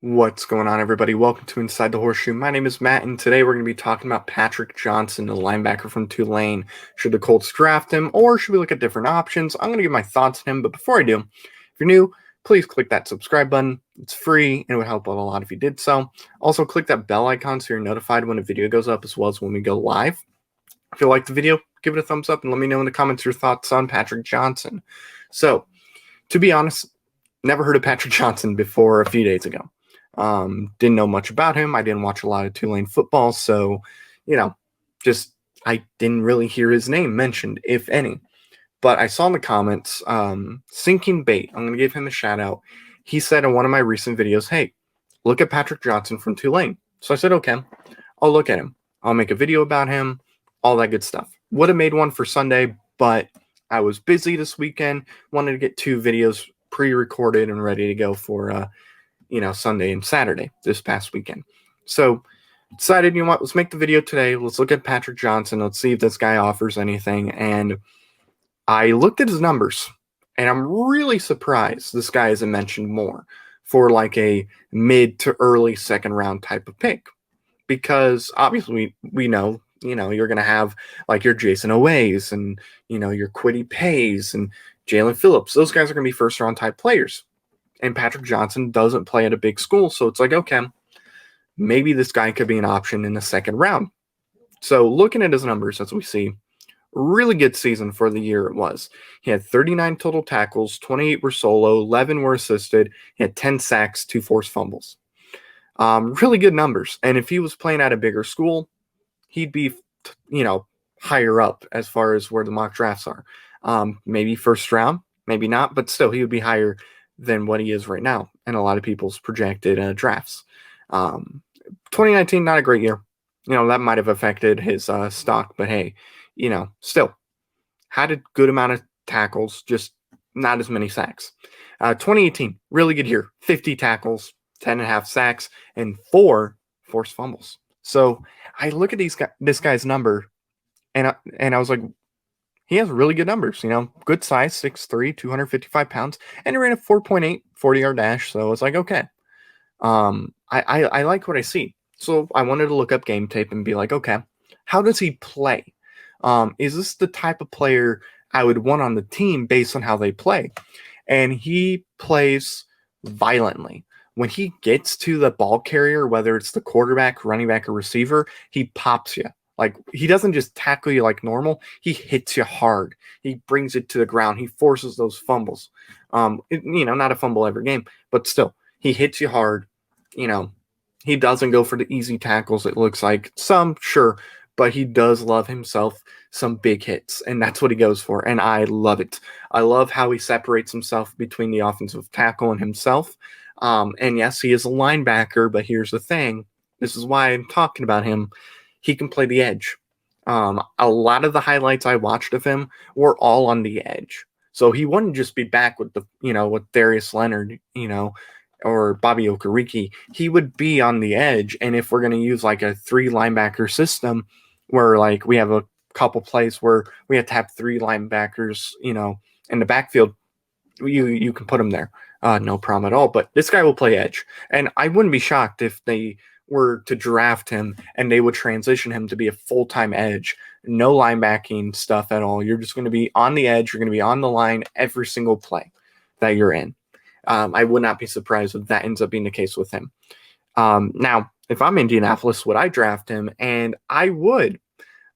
What's going on, everybody? Welcome to Inside the Horseshoe. My name is Matt, and today we're going to be talking about Patrick Johnson, the linebacker from Tulane. Should the Colts draft him, or should we look at different options? I'm going to give my thoughts on him, but before I do, if you're new, please click that subscribe button. It's free, and it would help out a lot if you did so. Also, click that bell icon so you're notified when a video goes up, as well as when we go live. If you like the video, give it a thumbs up, and let me know in the comments your thoughts on Patrick Johnson. So, to be honest, never heard of Patrick Johnson before a few days ago. Didn't know much about him. I didn't watch a lot of Tulane football, so just I didn't really hear his name mentioned, if any. But I saw in the comments, Sinking Bait. I'm gonna give him a shout out. He said in one of my recent videos, "Hey, look at Patrick Johnson from Tulane." So I said, "Okay, I'll look at him. I'll make a video about him, all that good stuff." Would have made one for Sunday, but I was busy this weekend. Wanted to get 2 videos pre-recorded and ready to go for Sunday and Saturday this past weekend. So decided, let's make the video today. Let's look at Patrick Johnson. Let's see if this guy offers anything. And I looked at his numbers, and I'm really surprised this guy isn't mentioned more for like a mid to early second round type of pick. Because obviously we know, you're going to have like your Jason Oways and, your Kwity Pays and Jalen Phillips. Those guys are going to be first round type players. And Patrick Johnson doesn't play at a big school, so it's like, okay, maybe this guy could be an option in the second round. So looking at his numbers, as we see, really good season for the year it was. He had 39 total tackles, 28 were solo, 11 were assisted. He had 10 sacks, 2 forced fumbles. Really good numbers. And if he was playing at a bigger school, he'd be, higher up as far as where the mock drafts are. Maybe first round, maybe not, but still he would be higher than what he is right now in a lot of people's projected drafts. 2019, not a great year. That might have affected his stock, but hey, still had a good amount of tackles, just not as many sacks. 2018, really good year. 50 tackles, 10.5 sacks, and 4 forced fumbles. So I look at this guy's number, and I was like, he has really good numbers, good size, 6'3", 255 pounds, and he ran a 4.8 40-yard dash. So it's like, okay, I like what I see. So I wanted to look up game tape and be like, okay, how does he play? Is this the type of player I would want on the team based on how they play? And he plays violently. When he gets to the ball carrier, whether it's the quarterback, running back, or receiver, he pops you. Like, he doesn't just tackle you like normal. He hits you hard. He brings it to the ground. He forces those fumbles. Not a fumble every game, but still, he hits you hard. He doesn't go for the easy tackles, it looks like. Some, sure, but he does love himself some big hits, and that's what he goes for, and I love it. I love how he separates himself between the offensive tackle and himself. And yes, he is a linebacker, but here's the thing. This is why I'm talking about him. He can play the edge. A lot of the highlights I watched of him were all on the edge. So he wouldn't just be back with with Darius Leonard, or Bobby Okereke. He would be on the edge. And if we're going to use like a 3 linebacker system where like we have a couple plays where we have to have 3 linebackers, in the backfield, you can put him there. No problem at all. But this guy will play edge. And I wouldn't be shocked if they were to draft him and they would transition him to be a full-time edge. No linebacking stuff at all. You're just going to be on the edge. You're going to be on the line every single play that you're in. I would not be surprised if that ends up being the case with him. Now, if I'm Indianapolis, would I draft him? And I would.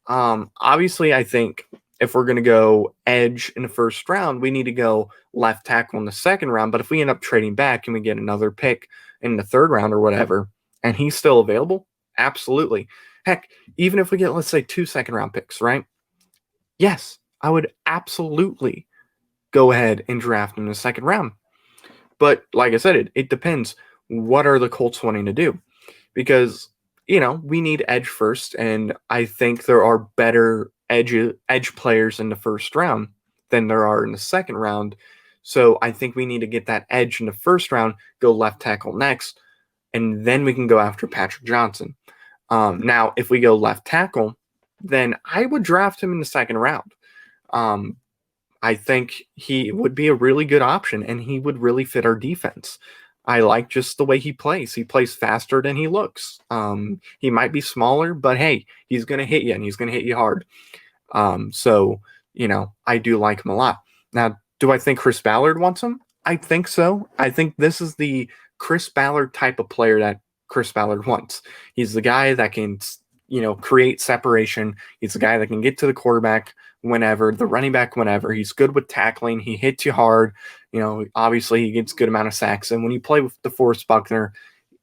Obviously, I think if we're going to go edge in the first round, we need to go left tackle in the second round. But if we end up trading back and we get another pick in the third round or whatever, and he's still available, absolutely. Heck, even if we get, let's say, 2 second-round picks, right? Yes, I would absolutely go ahead and draft him in the second round. But like I said, it depends. What are the Colts wanting to do? Because, we need edge first, and I think there are better edge players in the first round than there are in the second round. So I think we need to get that edge in the first round, go left tackle next, and then we can go after Patrick Johnson. Now, if we go left tackle, then I would draft him in the second round. I think he would be a really good option, and he would really fit our defense. I like just the way he plays. He plays faster than he looks. He might be smaller, but hey, he's going to hit you and he's going to hit you hard. So, I do like him a lot. Now, do I think Chris Ballard wants him? I think so. I think this is the Chris Ballard type of player that Chris Ballard wants. He's the guy that can, create separation. He's the guy that can get to the quarterback whenever, the running back whenever. He's good with tackling. He hits you hard. Obviously he gets a good amount of sacks. And when you play with DeForest Buckner,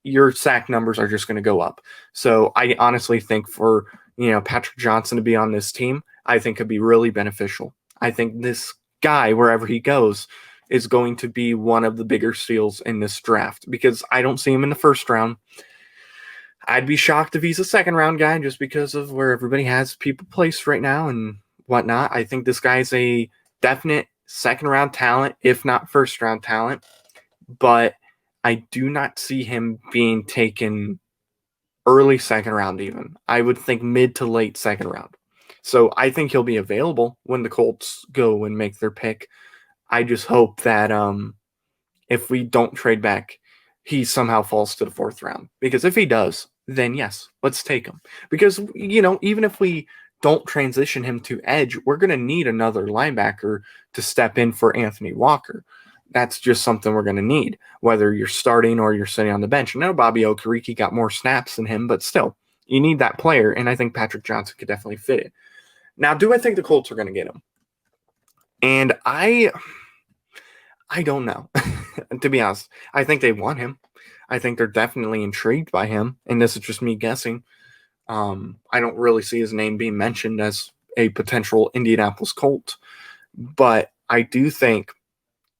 your sack numbers are just going to go up. So I honestly think for, Patrick Johnson to be on this team, I think could be really beneficial. I think this guy, wherever he goes, is going to be one of the bigger steals in this draft because I don't see him in the first round. I'd be shocked if he's a second round guy just because of where everybody has people placed right now and whatnot. I think this guy's a definite second round talent, if not first round talent, but I do not see him being taken early second round even. I would think mid to late second round. So I think he'll be available when the Colts go and make their pick. I just hope that if we don't trade back, he somehow falls to the fourth round. Because if he does, then yes, let's take him. Because, even if we don't transition him to edge, we're going to need another linebacker to step in for Anthony Walker. That's just something we're going to need, whether you're starting or you're sitting on the bench. I know Bobby Okereke got more snaps than him, but still, you need that player, and I think Patrick Johnson could definitely fit it. Now, do I think the Colts are going to get him? And I don't know. To be honest, I think they want him. I think they're definitely intrigued by him, and this is just me guessing. I don't really see his name being mentioned as a potential Indianapolis Colt, but I do think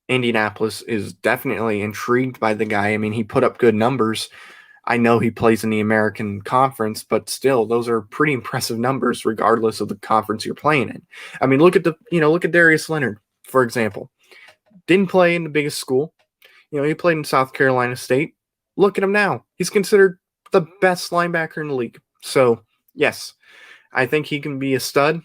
Indianapolis is definitely intrigued by the guy. I mean, he put up good numbers. I know he plays in the American Conference, but still, those are pretty impressive numbers regardless of the conference you're playing in. I mean, look at Darius Leonard, for example. Didn't play in the biggest school. He played in South Carolina State. Look at him now. He's considered the best linebacker in the league. So, yes, I think he can be a stud.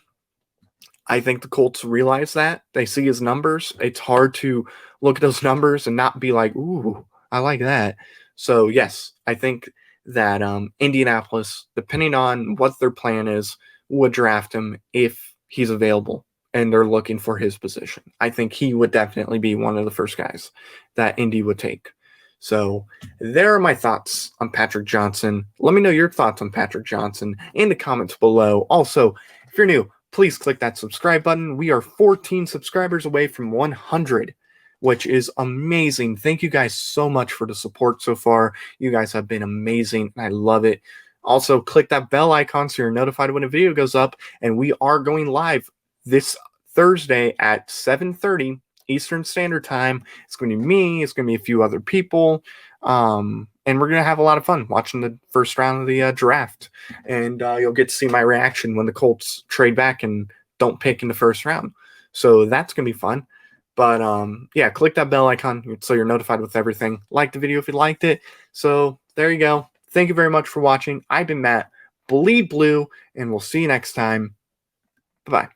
I think the Colts realize that. They see his numbers. It's hard to look at those numbers and not be like, ooh, I like that. So, yes, I think that Indianapolis, depending on what their plan is, would draft him if he's available and they're looking for his position. I think he would definitely be one of the first guys that Indy would take. So there are my thoughts on Patrick Johnson. Let me know your thoughts on Patrick Johnson in the comments below. Also, if you're new, please click that subscribe button. We are 14 subscribers away from 100, which is amazing. Thank you guys so much for the support so far. You guys have been amazing, and I love it. Also, click that bell icon so you're notified when a video goes up, and we are going live this Thursday at 7:30 Eastern Standard Time. It's going to be me. It's going to be a few other people. And we're going to have a lot of fun watching the first round of the draft. And you'll get to see my reaction when the Colts trade back and don't pick in the first round. So that's going to be fun. But yeah, click that bell icon so you're notified with everything. Like the video if you liked it. So there you go. Thank you very much for watching. I've been Matt. Bleed blue, and we'll see you next time. Bye-bye.